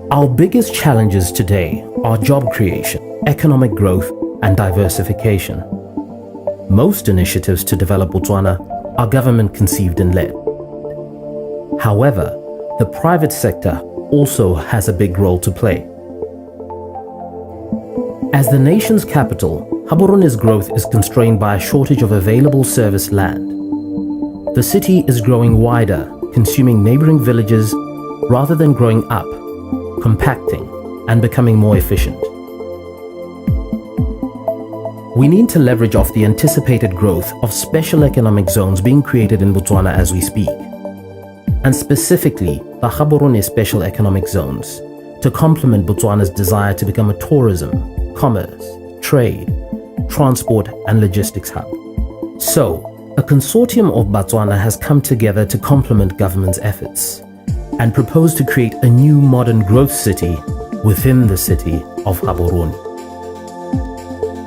Our biggest challenges today are job creation, economic growth, and diversification. Most initiatives to develop Botswana are government conceived and led. However, the private sector also has a big role to play. As the nation's capital, Gaborone's growth is constrained by a shortage of available service land. The city is growing wider, consuming neighboring villages rather than growing up, compacting, and becoming more efficient. We need to leverage off the anticipated growth of special economic zones being created in Botswana as we speak, and specifically the Gaborone Special Economic Zones, to complement Botswana's desire to become a tourism, commerce, trade, transport and logistics hub. So, a consortium of Botswana has come together to complement government's efforts and propose to create a new modern growth city within the city of Gaborone.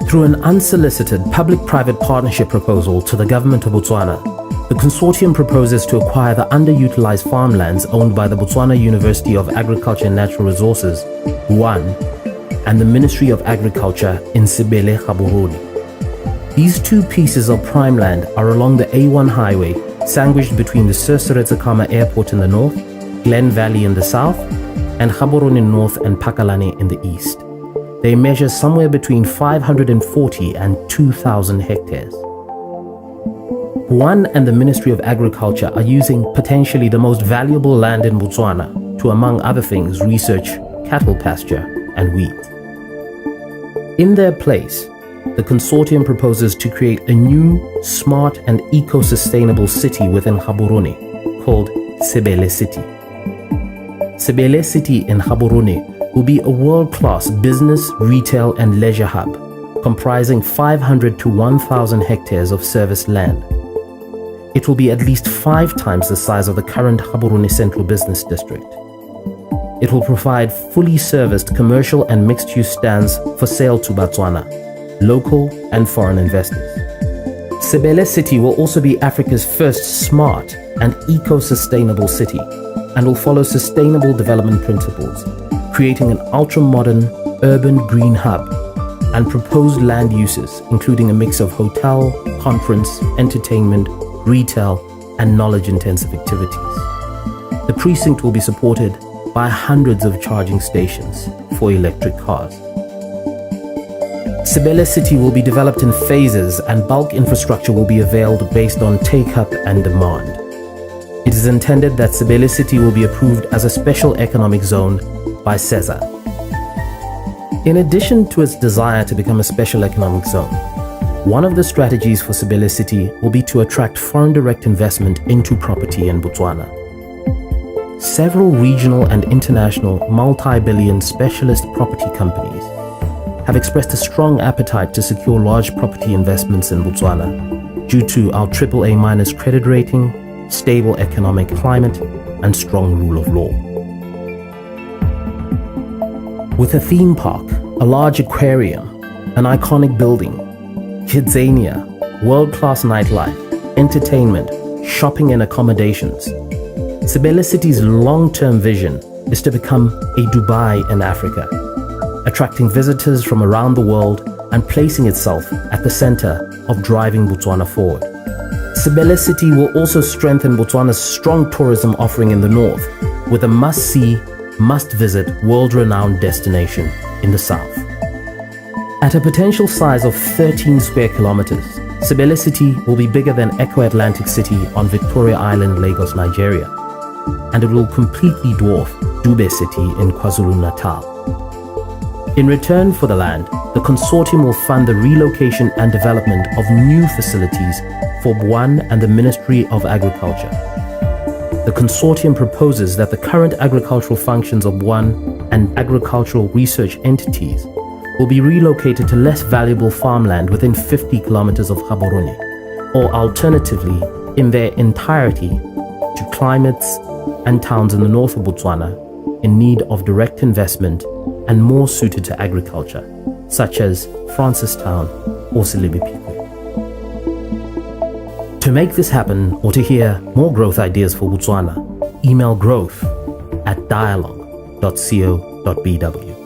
Through an unsolicited public-private partnership proposal to the government of Botswana, the consortium proposes to acquire the underutilized farmlands owned by the Botswana University of Agriculture and Natural Resources, BUAN, and the Ministry of Agriculture in Sibele, Gaborone. These two pieces of prime land are along the A1 highway, sandwiched between the Siritsakama Airport in the north, Glen Valley in the south, and Gaborone North and Pakalane in the east. They measure somewhere between 540 and 2,000 hectares. BUAN and the Ministry of Agriculture are using potentially the most valuable land in Botswana to, among other things, research cattle pasture and wheat. In their place, the consortium proposes to create a new, smart and eco-sustainable city within Gaborone called Sibele City. Sibele City in Gaborone will be a world-class business, retail and leisure hub, comprising 500 to 1,000 hectares of serviced land. It will be at least 5 times the size of the current Gaborone Central Business District. It will provide fully serviced commercial and mixed-use stands for sale to Botswana, local and foreign investors. Sibele City will also be Africa's first smart and eco-sustainable city and will follow sustainable development principles, creating an ultra-modern urban green hub and proposed land uses including a mix of hotel, conference, entertainment, retail and knowledge-intensive activities. The precinct will be supported by hundreds of charging stations for electric cars. Sibele City will be developed in phases and bulk infrastructure will be availed based on take-up and demand. It is intended that Sibele City will be approved as a special economic zone by CESA. In addition to its desire to become a special economic zone, one of the strategies for Sibele City will be to attract foreign direct investment into property in Botswana. Several regional and international multi-billion specialist property companies have expressed a strong appetite to secure large property investments in Botswana due to our AAA- credit rating, stable economic climate, and strong rule of law. With a theme park, a large aquarium, an iconic building, Kidzania, world-class nightlife, entertainment, shopping and accommodations, Sibele City's long-term vision is to become a Dubai in Africa, attracting visitors from around the world and placing itself at the center of driving Botswana forward. Sibele City will also strengthen Botswana's strong tourism offering in the north, with a must-see, must-visit, world-renowned destination in the south. At a potential size of 13 square kilometers, Sibele City will be bigger than Echo Atlantic City on Victoria Island, Lagos, Nigeria, and it will completely dwarf Dube City in KwaZulu-Natal. In return for the land, the consortium will fund the relocation and development of new facilities for BUAN and the Ministry of Agriculture. The consortium proposes that the current agricultural functions of BUAN and agricultural research entities will be relocated to less valuable farmland within 50 kilometers of Gaborone, or alternatively, in their entirety, to climates and towns in the north of Botswana in need of direct investment and more suited to agriculture, such as Francistown or Silibipikwe. To make this happen or to hear more growth ideas for Botswana, email growth@dialogue.co.za. botswana.bw.